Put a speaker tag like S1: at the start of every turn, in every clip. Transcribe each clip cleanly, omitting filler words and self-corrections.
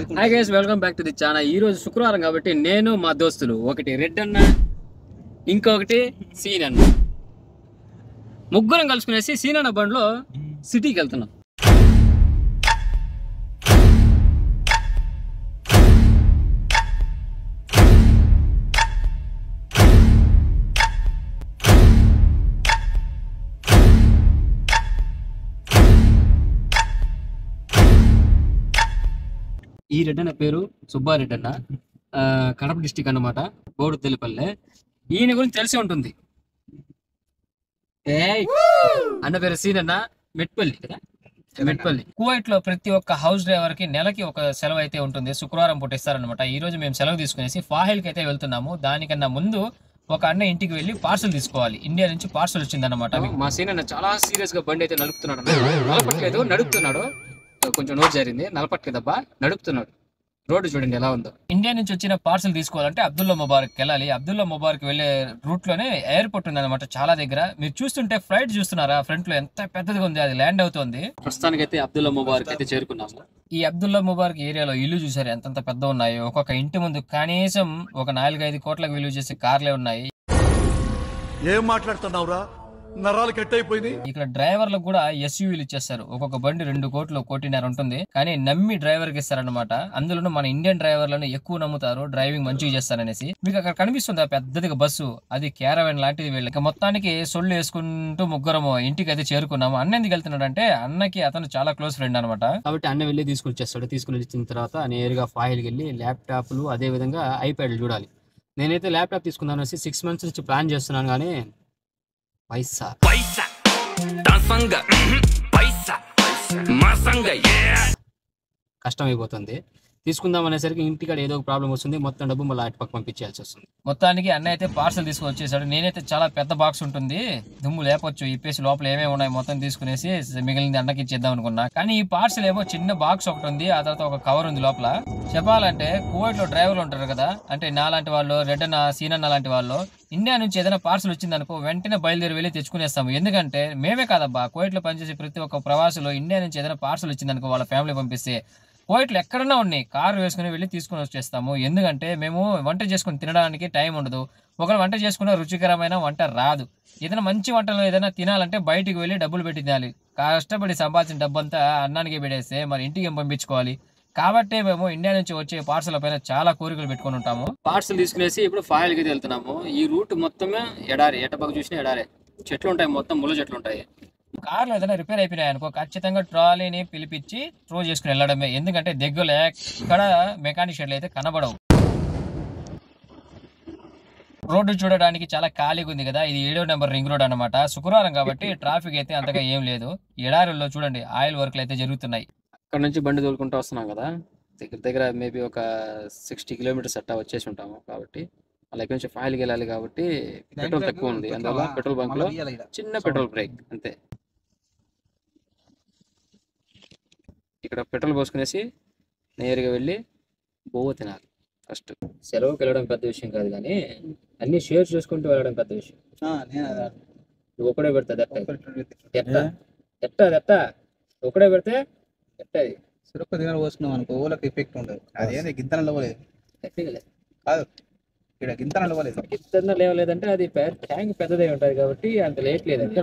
S1: Hi guys, welcome back to the channel. ఈ రోజు శుక్రవారం కాబట్టి నేను మా దోస్తులు ఒకటి రెడ్ అన్న, ఇంకొకటి సీన్ అన్న, ముగ్గురం కలుసుకునేసి సీన్ అన్న బండిలో సిటీకి వెళ్తున్నాం. ఈ రెడ్డి అన్న పేరు సుబ్బారెడ్డి అన్న, కడప డిస్టిక్ అన్నమాట, బోడుదల్లిపల్లె. ఈయన గురించి తెలిసి ఉంటుంది. అన్న పేరు సీన్ అన్న, మెట్పల్లి కదా, మెట్పల్లి. కువైట్ లో ప్రతి ఒక్క హౌస్ డ్రైవర్ కి నెలకి ఒక సెలవు అయితే ఉంటుంది. శుక్రవారం పూట ఇస్తారనమాట. ఈ రోజు మేము సెలవు తీసుకునేసి ఫాహిల్ కి అయితే వెళ్తున్నాము. దానికన్నా ముందు ఒక అన్న ఇంటికి వెళ్ళి పార్సల్ తీసుకోవాలి. ఇండియా నుంచి పార్సల్ వచ్చిందన్నమాట. మా సీన్ అన్న చాలా సీరియస్ గా బండి అయితే నడుపుతున్నాడు. నడపట్లేదు, నడుపుతున్నాడు. కొంచెం నోట్ జరిగింది, నలపట్లేదబ్బా, నడుపుతున్నాడు. రోడ్డు చూడండి ఎలా ఉందో. ఇండియా నుంచి వచ్చిన పార్సల్ తీసుకోవాలంటే అబ్దుల్లా ముబారక్ వెళ్ళాలి. అబ్దుల్లా ముబారక్ వెళ్లే రూట్ లోనే ఎయిర్పోర్ట్ ఉంది అనమాట, చాలా దగ్గర. మీరు చూస్తుంటే ఫ్లైట్ చూస్తున్నారా, ఫ్రంట్ లో ఎంత పెద్దదిగా ఉంది, అది ల్యాండ్ అవుతుంది. ప్రస్తుతానికి అయితే అబ్దుల్లా ముబారక్ అయితే చేరుకున్నాము. ఈ అబ్దుల్లా ముబారక్ ఏరియాలో ఇల్లు చూసారు ఎంతంత పెద్ద ఉన్నాయో. ఒక్కొక్క ఇంటి ముందు కనీసం ఒక 4-5 కోట్లకు విలువ చేసే కార్లే ఉన్నాయి.
S2: ఏం మాట్లాడుతున్నావురా, నరాలు కట్ అయిపోయింది.
S1: ఇక్కడ డ్రైవర్లకు కూడా ఎస్యూవీలు ఇచ్చేస్తారు. ఒక్కొక్క బండి 2 కోట్లు 1.5 ఉంటుంది. కానీ నమ్మి డ్రైవర్ కి ఇస్తారనమాట. అందులోనూ మన ఇండియన్ డ్రైవర్లను ఎక్కువ నమ్ముతారు, డ్రైవింగ్ మంచిగా చేస్తారనేసి. మీకు అక్కడ కనిపిస్తుంది పెద్దదిగా బస్సు, అది క్యారవెన్ లాంటిది. వీళ్ళకి మొత్తానికి సొల్లు వేసుకుంటూ ముగ్గురము ఇంటికి అయితే చేరుకున్నాము. అన్న ఎందుకు వెళ్తున్నాడు అంటే, అన్నకి అతను చాలా క్లోజ్ ఫ్రెండ్ అనమాట. కాబట్టి అన్న వెళ్ళి తీసుకొచ్చేస్తాడు. తీసుకుని వచ్చిన తర్వాత నేరుగా ఫాయిల్కి వెళ్ళి ల్యాప్టాప్లు, అదే విధంగా ఐప్యాడ్లు చూడాలి. నేనైతే ల్యాప్టాప్ తీసుకుందాను 6 months నుంచి ప్లాన్ చేస్తున్నాను, కానీ పైసా కష్టమైపోతుంది. తీసుకుందాం అనేసరికి ఇంటికాడ ఏదో ఒక ప్రాబ్లం వస్తుంది, మొత్తం డబ్బు మళ్ళీ అటు పక్క పంపించాల్సి వస్తుంది. మొత్తానికి అన్న అయితే పార్సల్ తీసుకుని వచ్చేసాడు. నేనైతే చాలా పెద్ద బాక్స్ ఉంటుంది, దుమ్ము లేపొచ్చు ఇప్పేసి లోపల ఏమేమి ఉన్నాయి మొత్తం తీసుకునేసి మిగిలింది అన్నకి ఇచ్చేద్దాం అనుకున్నా. కానీ ఈ పార్సల్ ఏమో చిన్న బాక్స్ ఒకటి ఉంది, ఆ తర్వాత ఒక కవర్ ఉంది లోపల. చెప్పాలంటే కువైట్ లో డ్రైవర్లు ఉంటారు కదా, అంటే నాలాంటి వాళ్ళు, రెడ్ అన్న, సీన్ అన్న లాంటి వాళ్ళు, ఇండియా నుంచి ఏదైనా పార్సల్ వచ్చిందనుకో వెంటనే బయలుదేరి వెళ్ళి తెచ్చుకునేస్తాము. ఎందుకంటే మేమే కాదబ్బా, కువైట్ లో పనిచేసే ప్రతి ఒక్క ప్రవాసులు ఇండియా నుంచి ఏదైనా పార్సల్ వచ్చిందనుకో వాళ్ళ ఫ్యామిలీ పంపిస్తే కువైట్లో ఎక్కడన్నా ఉన్నాయి కారు వేసుకుని వెళ్ళి తీసుకుని వచ్చేస్తాము. ఎందుకంటే మేము వంట చేసుకుని తినడానికి టైం ఉండదు. ఒకరు వంట చేసుకున్న రుచికరమైన వంట రాదు. ఏదైనా మంచి వంటలు ఏదైనా తినాలంటే బయటికి వెళ్ళి డబ్బులు పెట్టి తినాలి. కష్టపడి సంపాదించిన డబ్బంతా అన్నానికి పెడేస్తే మరి ఇంటికి ఏం పంపించుకోవాలి. కాబట్టి మేము ఇండియా నుంచి వచ్చే పార్సల్ పైన చాలా కోరికలు పెట్టుకుని ఉంటాము. పార్సల్ తీసుకునేసి ఇప్పుడు ఫాయిల్ కి వెళ్తున్నాము. ఈ రూట్ మొత్తమే ఎడారి, ఎటపక్క చూసినా ఎడారే, చెట్లు ఉంటాయి, మొత్తం ముళ్ళ చెట్లు ఉంటాయి. కార్లు ఏదైనా రిపేర్ అయిపోయినాయి అనుకో ఖచ్చితంగా ట్రాలీని పిలిపించి త్రో చేసుకుని వెళ్ళడమే. ఎందుకంటే దగ్గరలో ఎక్కడ మెకానిక్ షెడ్లు అయితే కనబడవు. రోడ్డు చూడడానికి చాలా ఖాళీగా ఉంది కదా. ఇది 7వ నెంబర్ రింగ్ రోడ్ అనమాట. శుక్రవారం కాబట్టి ట్రాఫిక్ అయితే అంతగా ఏం లేదు. ఎడారుల్లో చూడండి ఆయిల్ వర్క్లు అయితే జరుగుతున్నాయి. అక్కడ నుంచి బండి తోలుకుంటూ వస్తున్నాం కదా, దగ్గర దగ్గర మేబీ ఒక 60 kilometers అట్టా వచ్చేసి ఉంటాము. కాబట్టి అలా ఇక్కడ నుంచి ఫాయిల్కి వెళ్ళాలి కాబట్టి పెట్రోల్ తక్కువ ఉంది. అందువల్ల పెట్రోల్ బంక్ లో చిన్న పెట్రోల్ బ్రేక్ అంతే. ఇక్కడ పెట్రోల్ పోసుకునేసి నేరుగా వెళ్ళి బోవ తినాలి. ఫస్ట్ సెలవుకి వెళ్ళడం పెద్ద విషయం కాదు, కానీ అన్ని షేర్ చేసుకుంటూ వెళ్ళడం పెద్ద విషయం. నువ్వు ఒకడే పెడతా ఎట్టా ఒకడే పెడితే ఎట్టది
S3: సురక్క దగ్గర పోసుకున్నాం అనుకో ఊళ్ళకి ఎఫెక్ట్ ఉండదు. అదేంటి గింతన లేవలేదు కాదు, ఇక్కడ గింతన లేవలేదు.
S1: గింతన లేవలేదంటే అది ట్యాంక్ పెద్దదై ఉంటుంది కాబట్టి అంత లేట్ లేదంటే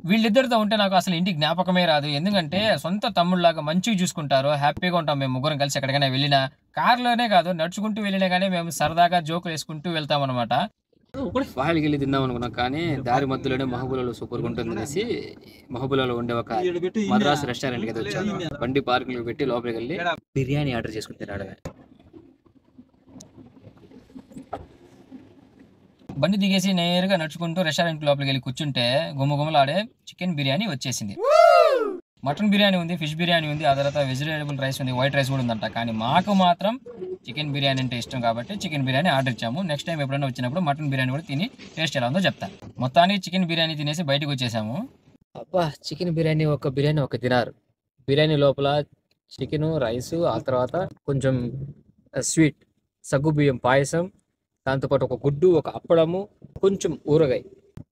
S1: వీళ్ళిద్దరితో ఉంటే నాకు అసలు ఇంటికి జ్ఞాపకమే రాదు. ఎందుకంటే సొంత తమ్ముళ్ళలాగా మంచిగా చూసుకుంటారు. హ్యాపీగా ఉంటాం మేము ముగ్గురం కలిసి. ఎక్కడికైనా వెళ్ళినా కార్లోనే కాదు, నడుచుకుంటూ వెళ్ళినా కానీ మేము సరదాగా జోకులు వేసుకుంటూ వెళ్తాం అనమాట. ఫాయిల్కి వెళ్ళి తిందాం అనుకున్నాం, కానీ దారి మధ్యలోనే మహబూబ్లో సూపర్గా ఉంటుంది అనేసి మహబూబ్లో ఉండే ఒక మద్రాసు రెస్టారెంట్కి అయితే వచ్చాను. బండి పార్కింగ్ పెట్టి లోపలికి వెళ్ళి బిర్యానీ ఆర్డర్ చేసుకుని తినడమే. బండి దిగేసి నేరుగా నడుచుకుంటూ రెస్టారెంట్ లోపలికి వెళ్ళి కూర్చుంటే గుమ్మగుమ్మలాడే చికెన్ బిర్యానీ వచ్చేసింది. మటన్ బిర్యానీ ఉంది, ఫిష్ బిర్యానీ ఉంది, ఆ తర్వాత వెజిటేబుల్ రైస్ ఉంది, వైట్ రైస్ కూడా ఉందంట. కానీ మాకు మాత్రం చికెన్ బిర్యానీ అంటే ఇష్టం కాబట్టి చికెన్ బిర్యానీ ఆర్డర్ ఇచ్చాము. నెక్స్ట్ టైం ఎప్పుడైనా వచ్చినప్పుడు మటన్ బిర్యానీ కూడా తిని టేస్ట్ ఎలా ఉందో చెప్తాను. మొత్తానికి చికెన్ బిర్యానీ తినేసి బయటకు వచ్చేసాము. అబ్బా, చికెన్ బిర్యానీ ఒక తినారు. బిర్యానీ లోపల చికెన్, రైస్, ఆ తర్వాత కొంచెం స్వీట్ సగ్గు బియ్యం పాయసం, దాంతోపాటు ఒక గుడ్డు, ఒక అప్పడము, కొంచెం ఊరగాయ.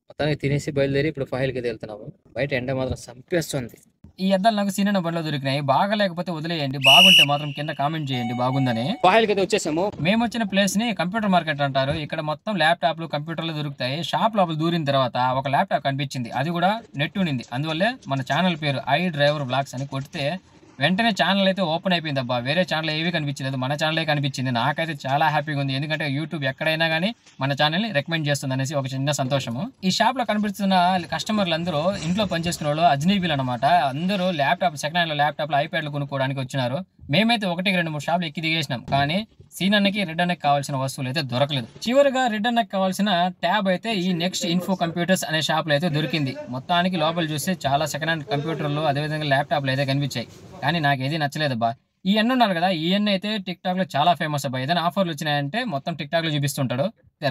S1: మొత్తానికి తినేసి బయలుదేరి ఇప్పుడు ఫాయిల్కి వెళ్తున్నాము. బయట ఎండ మాత్రం చంపేస్తుంది. ఈ అద్దాలు నాకు సీనియర్ బండిలో దొరికినాయి. బాగా లేకపోతే వదిలేయండి, బాగుంటే మాత్రం కింద కామెంట్ చేయండి బాగుందని. ఫాయిల్కి అయితే వచ్చేసాము. మేము వచ్చిన ప్లేస్ ని కంప్యూటర్ మార్కెట్ అంటారు. ఇక్కడ మొత్తం ల్యాప్టాప్లు కంప్యూటర్లు దొరుకుతాయి. షాప్ లోపల దూరిన తర్వాత ఒక ల్యాప్టాప్ కనిపించింది, అది కూడా నెట్ ఉన్నింది. అందువల్లే మన ఛానల్ పేరు ఐ డ్రైవర్ బ్లాగ్స్ అని కొడితే వెంటనే ఛానల్ అయితే ఓపెన్ అయిపోయింది. అబ్బా వేరే ఛానల్ ఏవి కనిపించలేదు, మన ఛానలే కనిపించింది. నాకైతే చాలా హ్యాపీగా ఉంది, ఎందుకంటే యూట్యూబ్ ఎక్కడైనా కానీ మన ఛానల్ని రికమెండ్ చేస్తుంది అనేసి ఒక చిన్న సంతోషము. ఈ షాప్ లో కనిపిస్తున్న కస్టమర్లు అందరూ ఇంట్లో పనిచేస్తున్న వాళ్ళు అజ్నీబీలు అనమాట. అందరూ ల్యాప్టాప్ సెకండ్ హ్యాండ్ ల్యాప్టాప్లు ఐప్యాడ్లు కొనుక్కోవడానికి వచ్చినారు. మేమైతే 1-2-3 షాపులు ఎక్కి దిగేసినాం, కానీ సీన్ అన్నకి రెడ్ అన్నకి కావాల్సిన వస్తువులు అయితే దొరకలేదు. చివరిగా రెడ్ అన్నకి కావాల్సిన ట్యాబ్ అయితే ఈ నెక్స్ట్ ఇన్ఫో కంప్యూటర్స్ అనే షాప్ లో అయితే దొరికింది. మొత్తానికి లోపల చూస్తే చాలా సెకండ్ హ్యాండ్ కంప్యూటర్లు అదేవిధంగా ల్యాప్టాప్లు అయితే కనిపించాయి, కానీ నాకు ఏది నచ్చలేదబ్బా. ఈ ఎన్ ఉన్నారు కదా, ఈ ఎన్ అయితే టిక్ టాక్ లో చాలా ఫేమస్ అబ్బా. ఏదైనా ఆఫర్లు వచ్చినాయంటే మొత్తం టిక్ టాక్ లో చూపిస్తుంటాడు.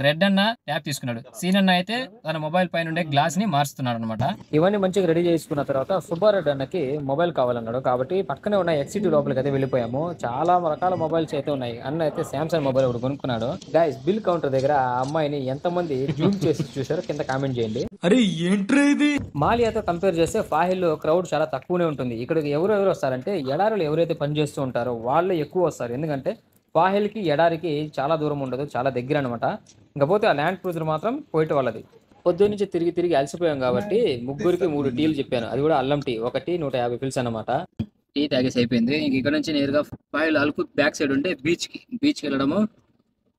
S1: రెడ్ అన్న ట్యాబ్ తీసుకున్నాడు, సీన్ అన్న అయితే తన మొబైల్ పైన ఉండే గ్లాస్ ని మారుస్తున్నాడు అనమాట. ఇవన్నీ మంచిగా రెడీ చేసుకున్న తర్వాత సుబ్బారెడ్డి అన్నకి మొబైల్ కావాలన్నాడు, కాబట్టి పక్కనే ఉన్న ఎక్సిటీ లోపలికి అయితే వెళ్ళిపోయాము. చాలా రకాల మొబైల్స్ అయితే ఉన్నాయి. అన్న అయితే శాంసంగ్ మొబైల్ ఒకటి కొనుక్కున్నాడు. గైస్ బిల్ కౌంటర్ దగ్గర ఆ అమ్మాయిని ఎంతమంది జూమ్ చేసి చూసారో కింద కామెంట్ చేయండి.
S2: అరే ఏంట్రా ఇది?
S1: మాలియాతో కంపేర్ చేస్తే ఫాహిల్లో క్రౌడ్ చాలా తక్కువనే ఉంటుంది. ఇక్కడికి ఎవరెవరు వస్తారంటే ఎడారులు ఎవరైతే పనిచేస్తూ ఉంటారో వాళ్ళే ఎక్కువ వస్తారు, ఎందుకంటే ఫాహిల్కి ఎడారికి చాలా దూరం ఉండదు, చాలా దగ్గర అనమాట. ఇంకపోతే ఆ ల్యాండ్ క్రూజర్ మాత్రం పోయిట వాళ్ళది. పొద్దున్న నుంచి తిరిగి తిరిగి అలసిపోయాం కాబట్టి ముగ్గురికి 3 టీలు చెప్పాను, అది కూడా అల్లం టీ ఒకటి 150 పిల్స్ అనమాట. టీ తాగేసి అయిపోయింది. ఇంక ఇక్కడ నుంచి నేరుగా ఫాహిల్ అల్కుత్ బ్యాక్ సైడ్ ఉంటే బీచ్కి వెళ్ళడము,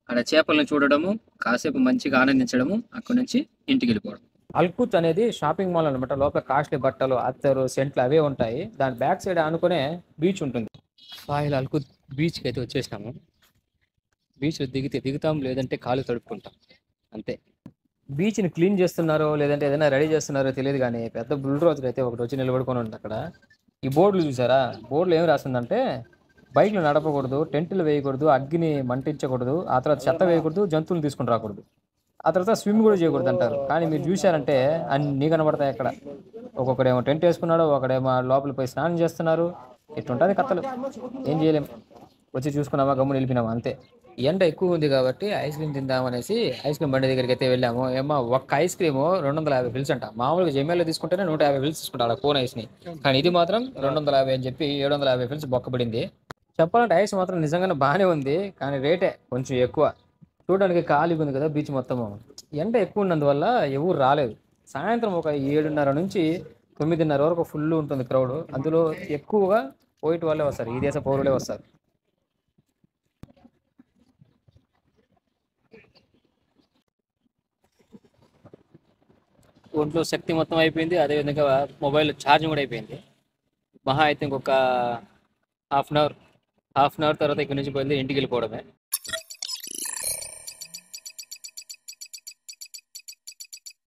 S1: అక్కడ చేపలను చూడడము, కాసేపు మంచిగా ఆనందించడము, అక్కడ నుంచి ఇంటికి వెళ్ళిపోవడం. అల్కుత్ అనేది షాపింగ్ మాల్ అనమాట. లోపల కాస్ట్లీ బట్టలు, అత్తరు, సెంట్లు అవే ఉంటాయి. దాని బ్యాక్ సైడ్ ఆనుకునే బీచ్ ఉంటుంది. ఫాహిల్ అల్కుత్ బీచ్కి అయితే వచ్చేసినాము. బీచ్లో దిగుతాం, లేదంటే కాలు తడుపుకుంటాం, అంతే. బీచ్ని క్లీన్ చేస్తున్నారో లేదంటే ఏదైనా రెడీ చేస్తున్నారో తెలియదు, కానీ పెద్ద బుల్డోజర్ అయితే ఒకటి వచ్చి నిలబడుకొని ఉంది అక్కడ. ఈ బోర్డులు చూసారా, బోర్డులు ఏం రాస్తుందంటే బైక్లు నడపకూడదు, టెంట్లు వేయకూడదు, అగ్గిని మంటించకూడదు, ఆ తర్వాత చెత్త వేయకూడదు, జంతువులు తీసుకుని రాకూడదు, ఆ తర్వాత స్విమ్ కూడా చేయకూడదు అంటారు. కానీ మీరు చూశారంటే అన్నీ కనబడతాయి అక్కడ. ఒక్కొక్కడేమో టెంట్ వేసుకున్నాడు, ఒకడేమో లోపల పోయి స్నానం చేస్తున్నారు. ఇట్లుంటుంది కథలు, ఏం చేయలేం. వచ్చి చూసుకున్నామా, గమ్మున వెళ్ళిపోయినామా, అంతే. ఎండ ఎక్కువ ఉంది కాబట్టి ఐస్ క్రీమ్ తిందామనేసి ఐస్ క్రీమ్ బండి దగ్గరికి అయితే వెళ్ళాము. ఏమో ఒక్క ఐస్ క్రీమ్ 250 పిల్స్ అంట. మామూలుగా జమేలో తీసుకుంటేనే 150 పిల్స్ తీసుకుంటాడు కోన్ ఐస్ని, కానీ ఇది మాత్రం 250 అని చెప్పి 750 పిల్స్ బొక్కబడింది. చెప్పాలంటే ఐస్ మాత్రం నిజంగానే బాగానే ఉంది, కానీ రేటే కొంచెం ఎక్కువ. చూడడానికి ఖాళీగా ఉంది కదా బీచ్ మొత్తము. ఎండ ఎక్కువ ఉన్నందువల్ల ఎవరు రాలేదు. సాయంత్రం ఒక 7:30 నుంచి 9:30 వరకు ఫుల్ ఉంటుంది క్రౌడ్. అందులో ఎక్కువగా పోయిట్ వాళ్ళే వస్తారు, ఈ దేశ పౌరులే వస్తారు. ఒంట్లో శక్తి మొత్తం అయిపోయింది, అదేవిధంగా మొబైల్ ఛార్జింగ్ కూడా అయిపోయింది. మహా అయితే ఇంకొక హాఫ్ అన్ అవర్ తర్వాత ఇక్కడ నుంచి బయలుదేరి ఇంటికి వెళ్ళిపోవడమే.